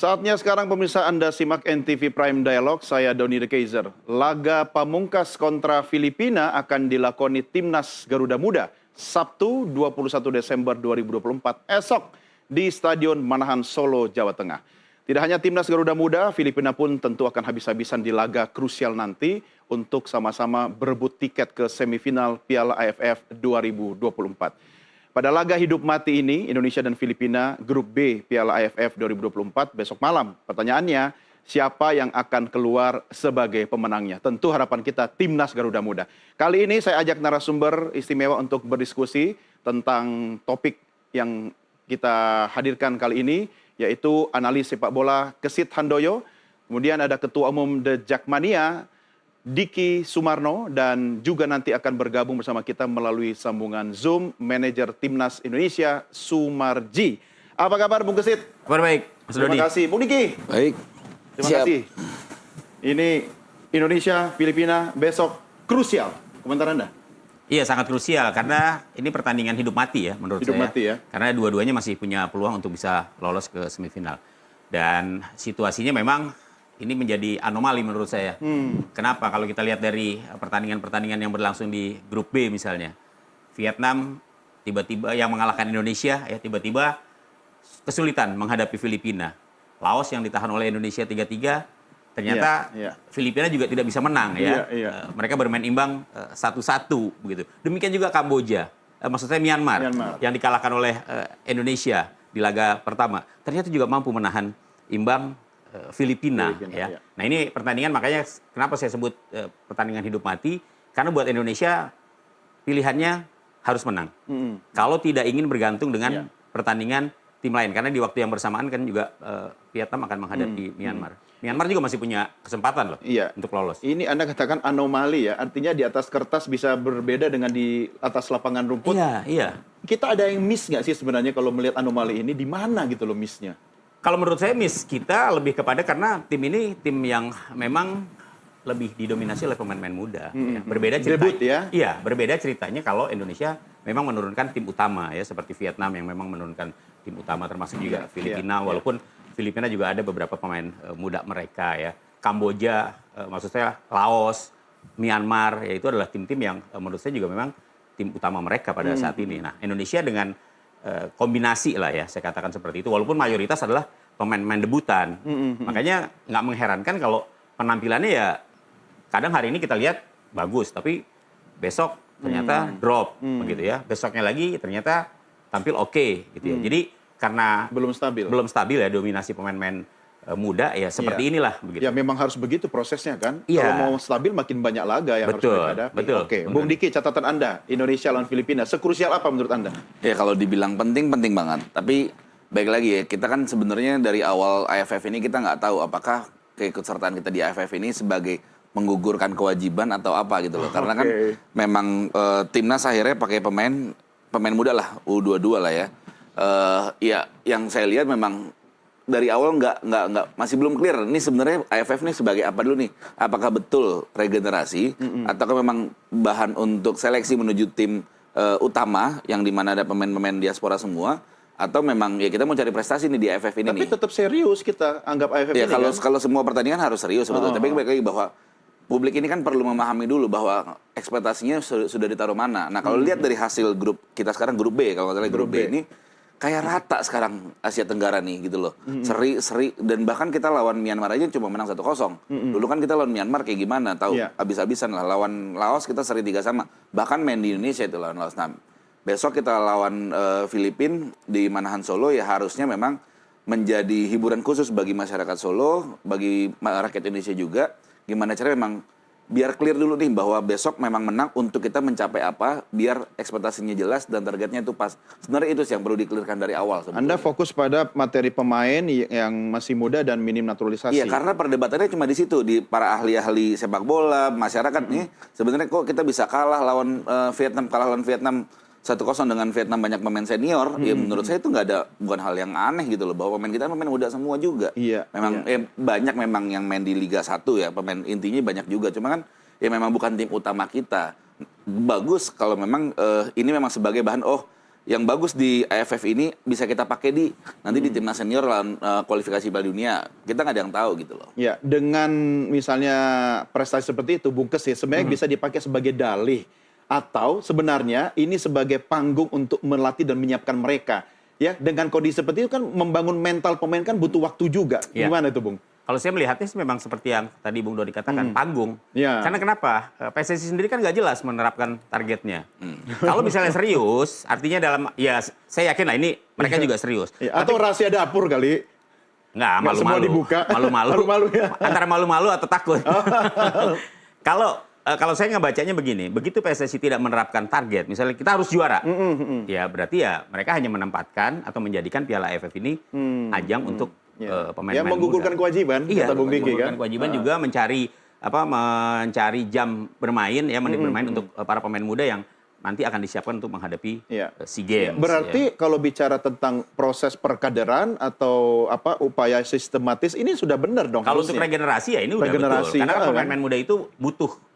Saatnya sekarang pemirsa Anda simak NTV Prime Dialog, saya Doni The Kaiser. Laga pamungkas kontra Filipina akan dilakoni Timnas Garuda Muda Sabtu 21 Desember 2024 esok di Stadion Manahan Solo, Jawa Tengah. Tidak hanya Timnas Garuda Muda, Filipina pun tentu akan habis-habisan di laga krusial nanti untuk sama-sama berebut tiket ke semifinal Piala AFF 2024. Pada laga hidup mati ini, Indonesia dan Filipina grup B Piala AFF 2024 besok malam. Pertanyaannya, siapa yang akan keluar sebagai pemenangnya? Tentu harapan kita Timnas Garuda Muda. Kali ini saya ajak narasumber istimewa untuk berdiskusi tentang topik yang kita hadirkan kali ini, yaitu analis sepak bola Kesit Handoyo. Kemudian ada Ketua Umum The Jackmania, Diki Sumarno, dan juga nanti akan bergabung bersama kita melalui sambungan Zoom manajer Timnas Indonesia Sumarji. Apa kabar Bung Kesit? Kabar baik, Mas Dodi. Terima kasih. Bung Diki. Baik. Terima kasih. Ini Indonesia Filipina besok krusial. Komentar Anda? Iya, sangat krusial karena ini pertandingan hidup mati ya menurut Hidup saya. mati ya. Karena dua-duanya masih punya peluang untuk bisa lolos ke semifinal. Dan situasinya memang ini menjadi anomali menurut saya. Kenapa? Kalau kita lihat dari pertandingan-pertandingan yang berlangsung di grup B misalnya. Vietnam tiba-tiba yang mengalahkan Indonesia, ya tiba-tiba kesulitan menghadapi Filipina. Laos yang ditahan oleh Indonesia 3-3, ternyata Filipina juga tidak bisa menang ya. Mereka bermain imbang 1-1 begitu. Demikian juga Kamboja, maksud saya Myanmar yang dikalahkan oleh Indonesia di laga pertama. Ternyata juga mampu menahan imbang Filipina ya. Nah ini pertandingan, makanya kenapa saya sebut pertandingan hidup mati, karena buat Indonesia pilihannya harus menang. Kalau tidak ingin bergantung dengan pertandingan tim lain, karena di waktu yang bersamaan kan juga Vietnam akan menghadapi Myanmar. Myanmar juga masih punya kesempatan loh untuk lolos. Ini Anda katakan anomali ya, artinya di atas kertas bisa berbeda dengan di atas lapangan rumput. Iya. Kita ada yang miss nggak sih sebenarnya kalau melihat anomali ini, di mana gitu loh missnya? Kalau menurut saya miss kita lebih kepada karena tim ini tim yang memang lebih didominasi oleh pemain-pemain muda. Ya. Berbeda ceritanya. Debut ya? Iya, berbeda ceritanya kalau Indonesia memang menurunkan tim utama ya, seperti Vietnam yang memang menurunkan tim utama, termasuk juga Filipina, walaupun Filipina juga ada beberapa pemain muda mereka ya. Kamboja, maksud saya Laos, Myanmar, ya itu adalah tim-tim yang menurut saya juga memang tim utama mereka pada saat ini. Nah, Indonesia dengan kombinasi lah ya, saya katakan seperti itu, walaupun mayoritas adalah pemain-pemain debutan. Makanya nggak mengherankan kalau penampilannya ya kadang hari ini kita lihat bagus, tapi besok ternyata drop begitu ya. Besoknya lagi ternyata tampil oke gitu ya. Jadi karena belum stabil ya dominasi pemain-pemain muda ya seperti inilah begitu. Ya memang harus begitu prosesnya kan. Kalau mau stabil makin banyak laga yang harus dihadapi. Betul. Oke, Bung Diki, catatan Anda Indonesia lawan Filipina sekrusial apa menurut Anda? Ya kalau dibilang penting banget. Tapi baik lagi ya, kita kan sebenarnya dari awal AFF ini kita nggak tahu apakah keikutsertaan kita di AFF ini sebagai menggugurkan kewajiban atau apa gitu loh. Karena kan memang timnas akhirnya pakai pemain muda lah, U22 lah ya. Ya yang saya lihat memang dari awal nggak masih belum clear. Ini sebenarnya AFF ini sebagai apa dulu nih? Apakah betul regenerasi ataukah memang bahan untuk seleksi menuju tim utama yang dimana ada pemain-pemain diaspora semua? Atau memang ya kita mau cari prestasi nih di AFF ini. Tapi tetap serius kita anggap AFF ya, ini kalau semua pertandingan harus serius sebetulnya. Tapi balik lagi bahwa publik ini kan perlu memahami dulu bahwa ekspektasinya sudah ditaruh mana. Nah kalau lihat dari hasil grup kita sekarang grup B, kalau nggak salah grup B ini kayak rata sekarang Asia Tenggara nih gitu loh. Seri dan bahkan kita lawan Myanmar aja cuma menang 1-0. Dulu kan kita lawan Myanmar kayak gimana? Tahu habis-habisan lah. Lawan Laos kita seri 3-3. Bahkan main di Indonesia itu lawan Laos. Nah, besok kita lawan Filipina di Manahan Solo, ya harusnya memang menjadi hiburan khusus bagi masyarakat Solo, bagi rakyat Indonesia juga. Gimana caranya memang biar clear dulu nih bahwa besok memang menang untuk kita mencapai apa, biar ekspektasinya jelas dan targetnya itu pas. Sebenarnya itu sih yang perlu di-clearkan dari awal sebetulnya. Anda fokus pada materi pemain yang masih muda dan minim naturalisasi. Iya, karena perdebatannya cuma di situ, di para ahli-ahli sepak bola, masyarakat nih. Sebenarnya kok kita bisa kalah lawan Vietnam 1-0 dengan Vietnam banyak pemain senior. Ya menurut saya itu bukan hal yang aneh gitu loh, bahwa pemain kita pemain muda semua juga. Memang banyak memang yang main di Liga 1 ya, pemain intinya banyak juga. Cuma kan ya memang bukan tim utama kita. Bagus kalau memang ini memang sebagai bahan yang bagus di AFF ini bisa kita pakai nanti di timnas senior lawan kualifikasi Piala Dunia. Kita nggak ada yang tahu gitu loh. Ya, dengan misalnya prestasi seperti itu, Bung Kesit sebenarnya bisa dipakai sebagai dalih atau sebenarnya ini sebagai panggung untuk melatih dan menyiapkan mereka. Ya, dengan kondisi seperti itu kan membangun mental pemain kan butuh waktu juga. Ya. Gimana itu, Bung? Kalau saya melihatnya sih memang seperti yang tadi Bung Dodi katakan, panggung. Ya. Karena kenapa? PSSI sendiri kan nggak jelas menerapkan targetnya. Kalau misalnya serius, artinya ya saya yakin lah ini mereka juga serius. Ya, atau rahasia dapur kali. Nggak, Nggak semua malu-malu. dibuka. Malu-malu. Malu-malu ya. Antara malu-malu atau takut. Kalau saya ngebacanya begini, begitu PSSI tidak menerapkan target, misalnya kita harus juara, ya berarti ya mereka hanya menempatkan atau menjadikan Piala AFF ini ajang untuk pemain-pemain muda. Menggugurkan kewajiban, Iya, kata Bung Diki kan. menggugurkan kewajiban juga mencari jam bermain, ya menit bermain untuk para pemain muda yang nanti akan disiapkan untuk menghadapi SEA Games. Berarti kalau bicara tentang proses perkaderan atau upaya sistematis ini sudah benar dong. Kalau untuk harusnya. regenerasi ya ini udah Regenerasi, betul. Karena kan kan? pemain-pemain muda itu butuh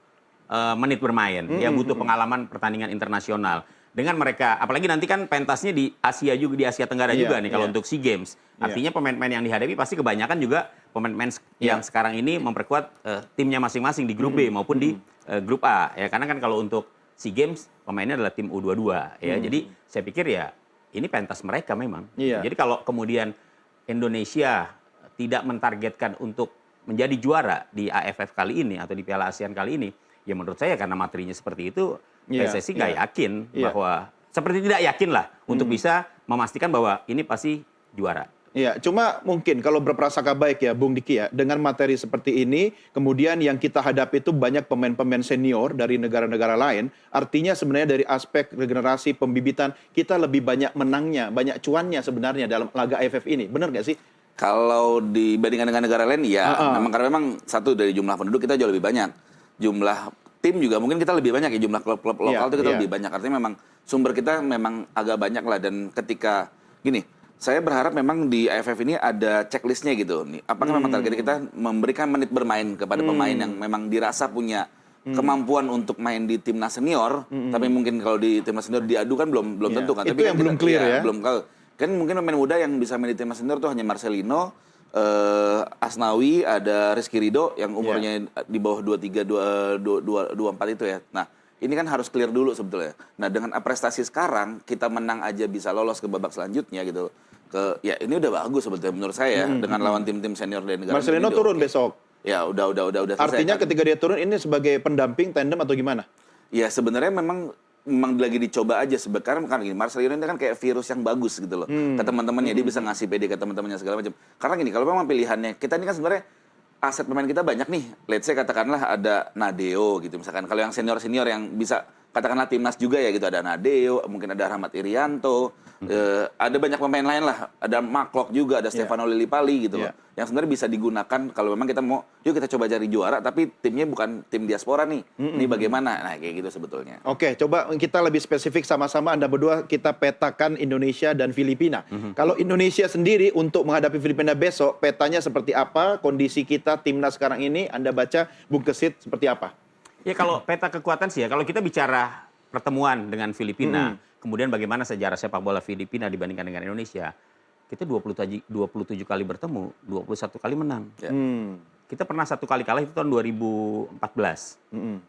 menit bermain, ya butuh pengalaman pertandingan internasional. Dengan mereka, apalagi nanti kan pentasnya di Asia juga, di Asia Tenggara juga nih kalau untuk SEA Games. Artinya pemain-pemain yang dihadapi pasti kebanyakan juga pemain-pemain yang sekarang ini memperkuat timnya masing-masing di grup B maupun di grup A. Ya, karena kan kalau untuk SEA Games pemainnya adalah tim U22 ya. Jadi saya pikir ya ini pentas mereka memang. Jadi kalau kemudian Indonesia tidak mentargetkan untuk menjadi juara di AFF kali ini atau di Piala ASEAN kali ini, ya menurut saya karena materinya seperti itu, PSSI nggak yakin bahwa seperti tidak yakin lah untuk bisa memastikan bahwa ini pasti juara. Iya, cuma mungkin kalau berprasangka baik ya Bung Diki ya, dengan materi seperti ini, kemudian yang kita hadapi itu banyak pemain-pemain senior dari negara-negara lain, artinya sebenarnya dari aspek regenerasi, pembibitan, kita lebih banyak menangnya, banyak cuannya sebenarnya dalam laga AFF ini, benar nggak sih? Kalau dibandingkan dengan negara lain, ya memang karena memang satu dari jumlah penduduk kita jauh lebih banyak. Jumlah tim juga mungkin kita lebih banyak ya, jumlah klub-klub lokal itu kita lebih banyak. Artinya memang sumber kita memang agak banyak lah, dan ketika gini, saya berharap memang di AFF ini ada checklistnya gitu. Apakah memang target kita memberikan menit bermain kepada pemain yang memang dirasa punya kemampuan untuk main di timnas senior, tapi mungkin kalau di timnas senior diadu kan belum tentu kan. Itu Tapi yang kan belum clear ya. Belum kan mungkin pemain muda yang bisa main di timnas senior tuh hanya Marcelino, Asnawi, ada Rizky Ridho yang umurnya di bawah 23, 24 itu ya. Nah, ini kan harus clear dulu sebetulnya. Nah, dengan prestasi sekarang kita menang aja bisa lolos ke babak selanjutnya gitu. Ya ini udah bagus sebetulnya menurut saya dengan lawan tim-tim senior dari negara. Marcelino turun besok. Ya, udah selesai. Artinya kan. ketika dia turun ini sebagai pendamping tandem atau gimana? Ya sebenarnya memang lagi dicoba aja sebenarnya, kan gini, Marcelino ini kan kayak virus yang bagus gitu loh ke teman-temannya, dia bisa ngasih PD ke teman-temannya segala macam. Karena gini, kalau memang pilihannya kita ini kan sebenarnya aset pemain kita banyak nih. Let's say katakanlah ada Nadeo gitu misalkan. Kalau yang senior-senior yang bisa katakanlah timnas juga ya gitu, ada Nadeo, mungkin ada Rahmat Irianto, ada banyak pemain lain lah, ada Maklok juga, ada Stefano Lillipali gitu loh. Yang sebenarnya bisa digunakan kalau memang kita mau, yuk kita coba cari juara, tapi timnya bukan tim diaspora nih. Ini bagaimana? Nah, kayak gitu sebetulnya. Oke, coba kita lebih spesifik sama-sama Anda berdua kita petakan Indonesia dan Filipina. Kalau Indonesia sendiri untuk menghadapi Filipina besok, petanya seperti apa? Kondisi kita timnas sekarang ini, Anda baca Bung Kesit seperti apa? Ya kalau peta kekuatan sih ya, kalau kita bicara pertemuan dengan Filipina, kemudian bagaimana sejarah sepak bola Filipina dibandingkan dengan Indonesia, kita 27 kali bertemu, 21 kali menang. Kita pernah satu kali kalah itu tahun 2014.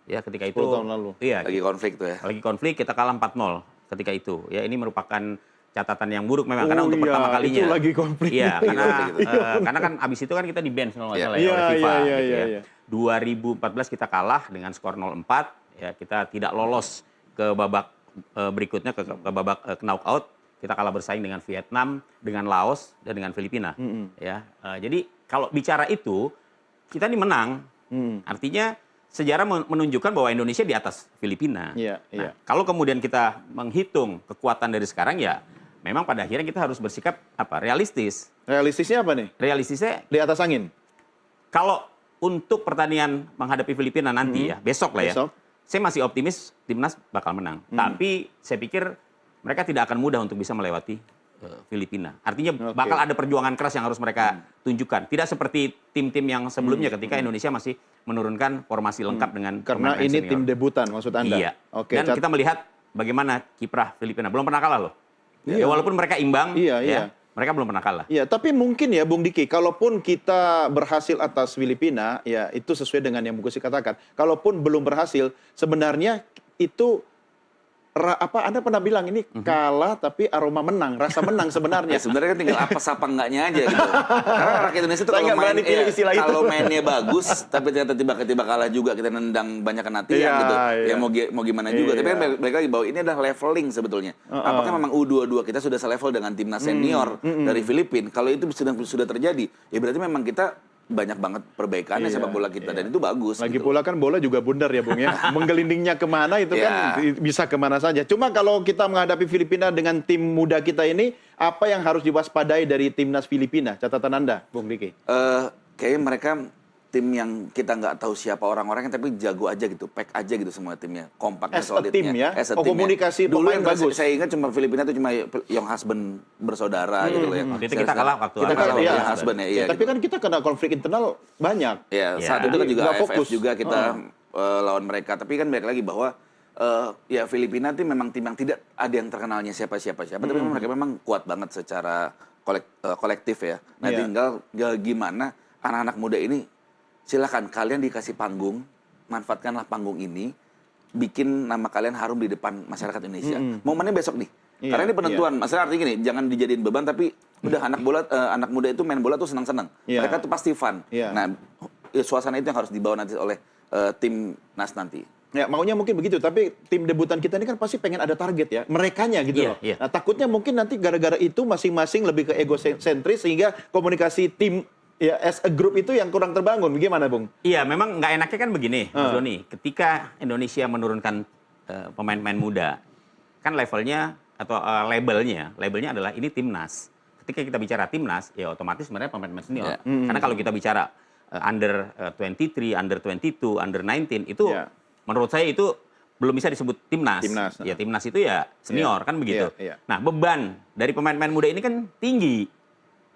Ya ketika itu 10 tahun lalu. Iya, Lagi konflik tuh ya. lagi konflik kita kalah 4-0 ketika itu. Ya ini merupakan catatan yang buruk memang karena untuk pertama kalinya. Itu lagi konflik. Iya, karena kan abis itu kan kita di ban kalau nggak salah ya oleh FIFA. Gitu ya. 2014 kita kalah dengan skor 0-4, ya kita tidak lolos ke babak berikutnya ke babak knockout. Kita kalah bersaing dengan Vietnam, dengan Laos dan dengan Filipina. Ya, jadi kalau bicara itu kita ini menang. Artinya sejarah menunjukkan bahwa Indonesia di atas Filipina. Nah, kalau kemudian kita menghitung kekuatan dari sekarang ya memang pada akhirnya kita harus bersikap realistis. Realistisnya apa nih? Realistisnya Di atas angin. kalau untuk pertandingan menghadapi Filipina nanti ya, besok lah ya. Besok. Saya masih optimis timnas bakal menang. Tapi saya pikir mereka tidak akan mudah untuk bisa melewati Filipina. Artinya bakal ada perjuangan keras yang harus mereka tunjukkan. Tidak seperti tim-tim yang sebelumnya ketika Indonesia masih menurunkan formasi lengkap dengan Karena pemain-pemain ini senior. tim debutan maksud Anda. Iya. Oke, Dan kita melihat bagaimana kiprah Filipina. Belum pernah kalah loh. Ya, walaupun mereka imbang, Iya, ya, iya. mereka belum pernah kalah. Ya, tapi mungkin ya Bung Diki, kalaupun kita berhasil atas Filipina, ya itu sesuai dengan yang Bung Kusi katakan. Kalaupun belum berhasil, sebenarnya itu Anda pernah bilang ini kalah tapi aroma menang, rasa menang sebenarnya. Ya sebenarnya kan tinggal apa apa enggaknya aja gitu. Karena rakyat Indonesia tuh Saya nggak berani pilih istilah itu. kalau mainnya bagus tapi ternyata tiba-tiba kalah juga, kita nendang banyak kena tiang Iya, gitu. iya. Ya mau gimana juga. Iya. Tapi kan balik lagi bahwa ini adalah leveling sebetulnya. Apakah memang U22 kita sudah selevel dengan timnas senior dari Filipina? Kalau itu sudah terjadi, ya berarti memang kita banyak banget perbaikannya Iya, sepak bola kita dan itu bagus. Lagi gitu. pula kan bola juga bundar ya Bung ya. Menggelindingnya kemana itu kan bisa kemana saja. Cuma kalau kita menghadapi Filipina dengan tim muda kita ini, apa yang harus diwaspadai dari timnas Filipina? Catatan Anda, Bung Diki. Kayaknya mereka tim yang kita nggak tahu siapa orang-orangnya tapi jago aja gitu, pack aja gitu semua timnya, kompaknya, As a solidnya. team ya? As a Oh, team, komunikasi Dulu pemain yang bagus. saya ingat cuma Filipina itu cuma Young Husband bersaudara gitu loh ya. Waktu itu kita kalah waktu kita apa? kalah Iya. Young Husband ya. Iya, Tapi gitu. kan kita kena konflik internal banyak. Ya, Ya. saat itu kan juga Nggak AFF fokus. juga kita lawan mereka. Tapi kan balik lagi bahwa ya Filipina itu memang tim yang tidak ada yang terkenalnya siapa-siapa. Tapi memang mereka memang kuat banget secara kolektif ya. Nah Iya. tinggal gimana anak-anak muda ini, silakan kalian dikasih panggung, manfaatkanlah panggung ini, bikin nama kalian harum di depan masyarakat Indonesia. Momennya besok nih. Iya, Karena ini penentuan. Masalah artinya gini, jangan dijadiin beban tapi udah anak muda itu main bola tuh senang-senang. Iya. Mereka tuh pasti fun. Iya. Nah, suasana itu yang harus dibawa nanti oleh tim Nas nanti. Ya, maunya mungkin begitu, tapi tim debutan kita ini kan pasti pengen ada target ya, merekanya gitu Iya, loh. iya. Nah, takutnya mungkin nanti gara-gara itu masing-masing lebih ke egosentris sehingga komunikasi tim ya as a group itu yang kurang terbangun. Gimana, Bung? Iya, memang nggak enaknya kan begini, Mas Doni. Ketika Indonesia menurunkan pemain-pemain muda, kan levelnya atau labelnya adalah ini timnas. Ketika kita bicara timnas, ya otomatis sebenarnya pemain-pemain senior. Ya. Karena kalau kita bicara under 23, under 22, under 19 itu Ya. menurut saya itu belum bisa disebut timnas. Timnas, Ya timnas itu ya senior kan begitu. Iya, iya. Nah, beban dari pemain-pemain muda ini kan tinggi.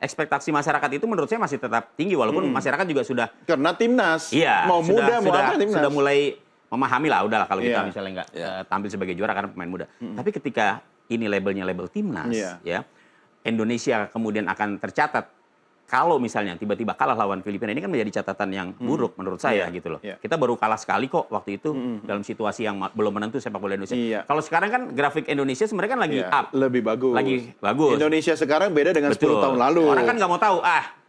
Ekspektasi masyarakat itu menurut saya masih tetap tinggi walaupun masyarakat juga sudah Karena timnas, iya, mau muda mau apa timnas. sudah mulai memahami lah udahlah kalau kita Iya. misalnya nggak tampil sebagai juara karena pemain muda. Tapi ketika ini labelnya label timnas Iya. ya. Indonesia kemudian akan tercatat kalau misalnya tiba-tiba kalah lawan Filipina, ini kan menjadi catatan yang buruk menurut saya Iya, gitu loh. iya. Kita baru kalah sekali kok waktu itu dalam situasi yang belum menentu sepak bola Indonesia. Iya. Kalau sekarang kan grafik Indonesia sebenarnya kan lagi Iya, up. lebih bagus. Lagi bagus. Indonesia sekarang beda dengan 10 tahun lalu. Orang kan nggak mau tahu,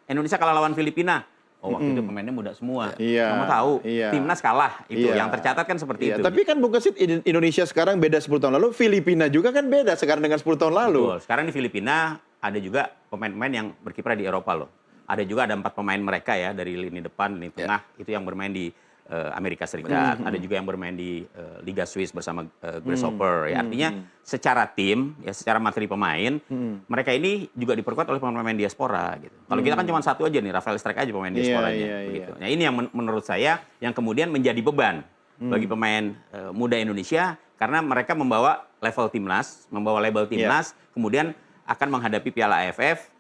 Indonesia kalah lawan Filipina. Oh, waktu itu pemainnya muda semua. Iya, Nggak mau tahu. iya. Timnas kalah. Itu Iya. yang tercatat kan seperti Iya, itu. tapi kan Bung Kesit, Indonesia sekarang beda 10 tahun lalu, Filipina juga kan beda sekarang dengan 10 tahun lalu. Betul. Sekarang di Filipina ada juga pemain-pemain yang berkiprah di Eropa loh. Ada juga ada 4 pemain mereka ya dari lini depan, lini tengah itu yang bermain di Amerika Serikat. Ada juga yang bermain di Liga Swiss bersama Grasshopper. Ya, artinya secara tim, ya secara materi pemain, mereka ini juga diperkuat oleh pemain-pemain diaspora gitu. Kalau kita kan cuma satu aja nih, Rafael Strike aja pemain diasporanya. Iya, Begitu. iya. Nah ini yang menurut saya yang kemudian menjadi beban bagi pemain muda Indonesia karena mereka membawa level timnas, membawa label timnas, kemudian akan menghadapi Piala AFF.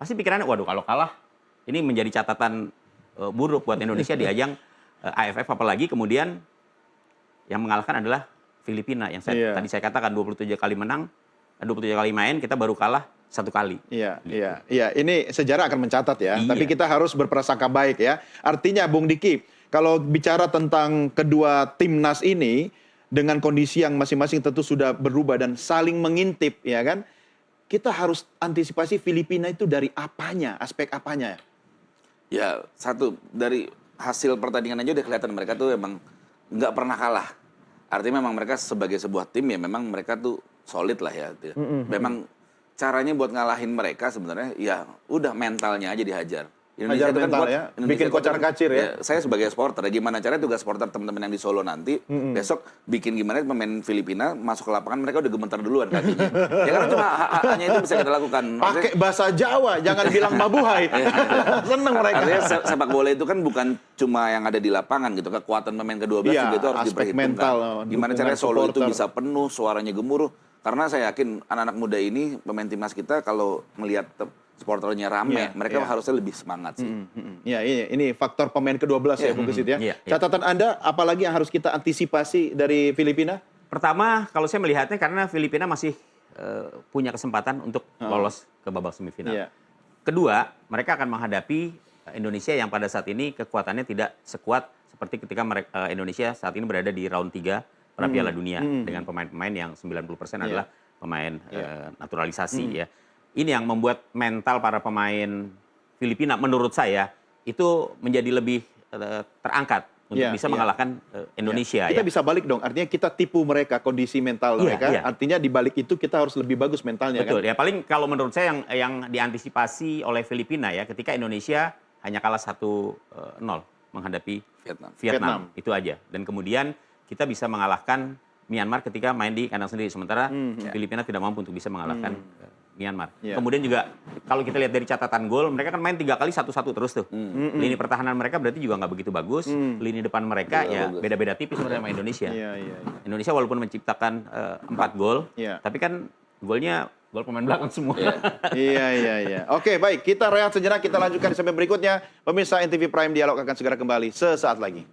Pasti pikirannya, waduh kalau kalah ini menjadi catatan buruk buat Indonesia di ajang AFF, apalagi kemudian yang mengalahkan adalah Filipina yang tadi saya katakan 27 kali menang, 27 kali main, kita baru kalah 1 kali. Iya, iya. Ini sejarah akan mencatat ya. Iya. Tapi kita harus berprasangka baik ya. Artinya Bung Diki, kalau bicara tentang kedua timnas ini dengan kondisi yang masing-masing tentu sudah berubah dan saling mengintip ya kan. Kita harus antisipasi Filipina itu dari apanya, aspek apanya? Ya, satu dari hasil pertandingan aja udah kelihatan mereka tuh emang nggak pernah kalah. Artinya memang mereka sebagai sebuah tim ya memang mereka tuh solid lah ya. Memang caranya buat ngalahin mereka sebenarnya ya udah mentalnya aja dihajar. Hajar mental ya, bikin kocar-kacir ya. Saya sebagai supporter, gimana caranya tugas supporter teman-teman yang di Solo nanti besok bikin gimana pemain Filipina masuk ke lapangan mereka udah gemetar duluan kakinya. Ya karena cuma hanya itu bisa kita lakukan. Pakai bahasa Jawa, jangan bilang mabuhay. Seneng mereka. Artinya sepak bola itu kan bukan cuma yang ada di lapangan gitu, kekuatan pemain kedua belas Iya, juga itu harus aspek diperhitungkan. mental, Gimana dukungan caranya Solo itu supporter. bisa penuh, suaranya gemuruh. Karena saya yakin anak-anak muda ini, pemain timnas kita kalau melihat supporternya rame, Iya, mereka iya. harusnya lebih semangat sih. Ya, ini faktor pemain ke-12 ya, Bung Kesit ya. Iya, iya. Catatan Anda, apalagi yang harus kita antisipasi dari Filipina? Pertama, kalau saya melihatnya karena Filipina masih punya kesempatan untuk lolos ke babak semifinal. Iya. Kedua, mereka akan menghadapi Indonesia yang pada saat ini kekuatannya tidak sekuat seperti ketika Indonesia saat ini berada di round 3 Piala Dunia dengan pemain-pemain yang 90% adalah pemain naturalisasi ya. Ini yang membuat mental para pemain Filipina menurut saya itu menjadi lebih terangkat untuk bisa mengalahkan Indonesia. Kita bisa balik dong, artinya kita tipu mereka kondisi mental mereka. Artinya di balik itu kita harus lebih bagus mentalnya. Betul kan? ya, paling kalau menurut saya yang diantisipasi oleh Filipina ya ketika Indonesia hanya kalah 1-0 menghadapi Vietnam. Itu aja. Dan kemudian kita bisa mengalahkan Myanmar ketika main di kandang sendiri. Sementara Filipina tidak mampu untuk bisa mengalahkan Myanmar. Kemudian juga kalau kita lihat dari catatan gol, mereka kan main 3 kali 1-1 terus tuh. Lini pertahanan mereka berarti juga nggak begitu bagus. Lini depan mereka ya beda-beda tipis sebenarnya sama Indonesia. Indonesia walaupun menciptakan 4 gol, tapi kan golnya gol pemain belakang semua. Iya. Oke, baik. Kita rehat sejenak, kita lanjutkan di segmen berikutnya. Pemirsa NTV Prime Dialog akan segera kembali sesaat lagi.